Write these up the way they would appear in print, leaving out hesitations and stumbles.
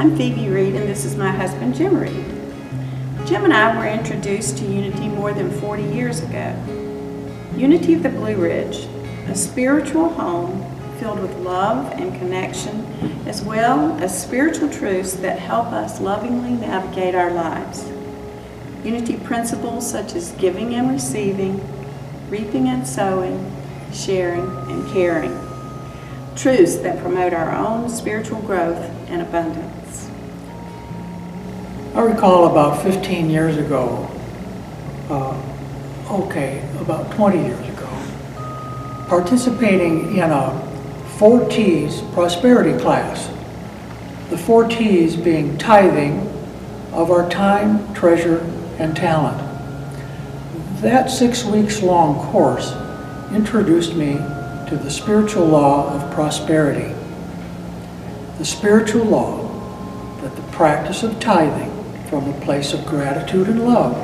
I'm Phoebe Reed, and this is my husband, Jim Reed. Jim and I were introduced to Unity more than 40 years ago. Unity of the Blue Ridge, a spiritual home filled with love and connection, as well as spiritual truths that help us lovingly navigate our lives. Unity principles such as giving and receiving, reaping and sowing, sharing and caring. Truths that promote our own spiritual growth and abundance. I recall about 15 years ago, about 20 years ago, participating in a 4 T's prosperity class. The 4 T's being tithing of our time, treasure, and talent. That 6 weeks long course introduced me to the spiritual law of prosperity. The spiritual law that the practice of tithing from a place of gratitude and love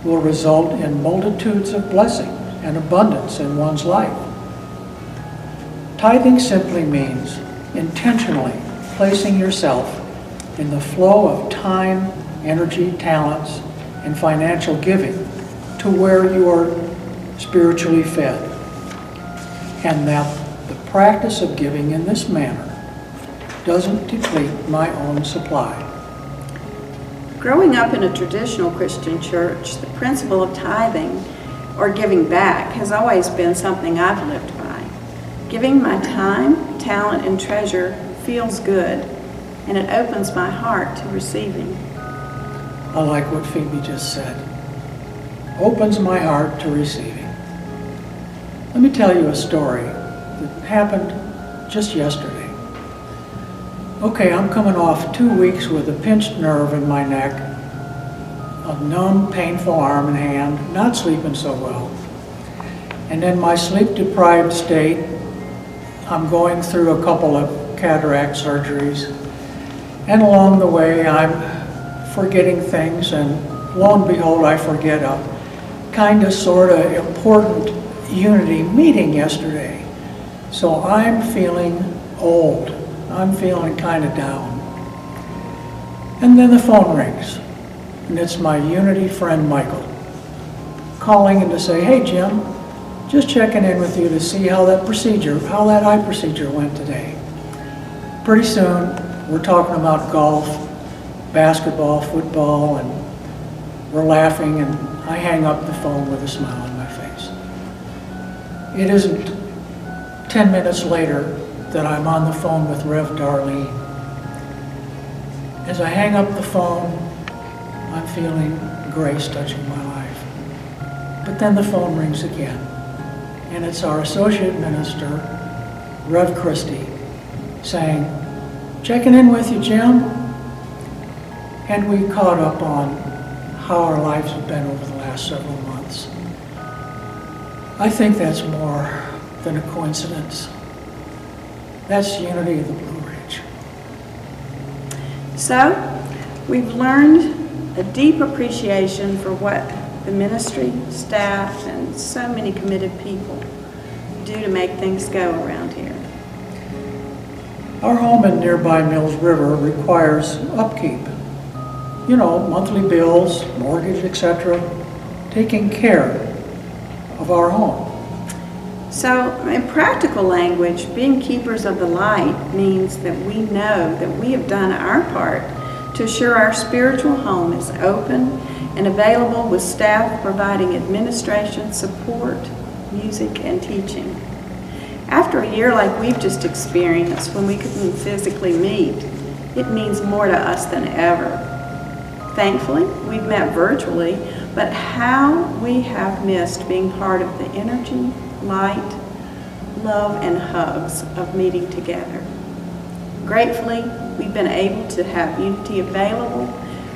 will result in multitudes of blessing and abundance in one's life. Tithing simply means intentionally placing yourself in the flow of time, energy, talents, and financial giving to where you are spiritually fed. And that the practice of giving in this manner doesn't deplete my own supply. Growing up in a traditional Christian church, the principle of tithing or giving back has always been something I've lived by. Giving my time, talent, and treasure feels good, and it opens my heart to receiving. I like what Phoebe just said. Opens my heart to receiving. Let me tell you a story that happened just yesterday. Okay, I'm coming off 2 weeks with a pinched nerve in my neck, a numb, painful arm and hand, not sleeping so well. And in my sleep-deprived state, I'm going through a couple of cataract surgeries. And along the way, I'm forgetting things, and lo and behold, I forget a kind of, sort of important Unity meeting yesterday. So I'm feeling old. I'm feeling kind of down. And then the phone rings, and it's my Unity friend Michael calling in to say, "Hey Jim, just checking in with you to see how that eye procedure went today." Pretty soon, we're talking about golf, basketball, football, and we're laughing, and I hang up the phone with a smile on my face. It isn't 10 minutes later that I'm on the phone with Rev Darlene. As I hang up the phone, I'm feeling grace touching my life. But then the phone rings again, and it's our associate minister, Rev Christie, saying, "Checking in with you, Jim." And we caught up on how our lives have been over the last several months. I think that's more than a coincidence. That's Unity of the Blue Ridge. So, we've learned a deep appreciation for what the ministry, staff, and so many committed people do to make things go around here. Our home in nearby Mills River requires upkeep. You know, monthly bills, mortgage, etc., taking care of our home. So, in practical language, being keepers of the light means that we know that we have done our part to assure our spiritual home is open and available, with staff providing administration, support, music, and teaching. After a year like we've just experienced, when we couldn't physically meet, it means more to us than ever. Thankfully, we've met virtually, but how we have missed being part of the energy, light, love, and hugs of meeting together. Gratefully, we've been able to have Unity available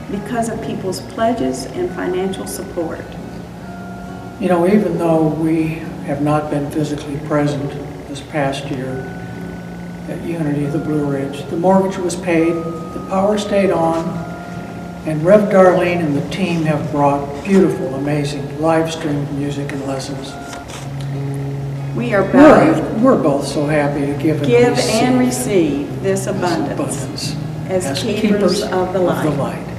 because of people's pledges and financial support. You know, even though we have not been physically present this past year at Unity of the Blue Ridge, the mortgage was paid, the power stayed on, and Rev Darlene and the team have brought beautiful, amazing live-streamed music and lessons. We are both We're both so happy to give and receive this abundance. as keepers of the light.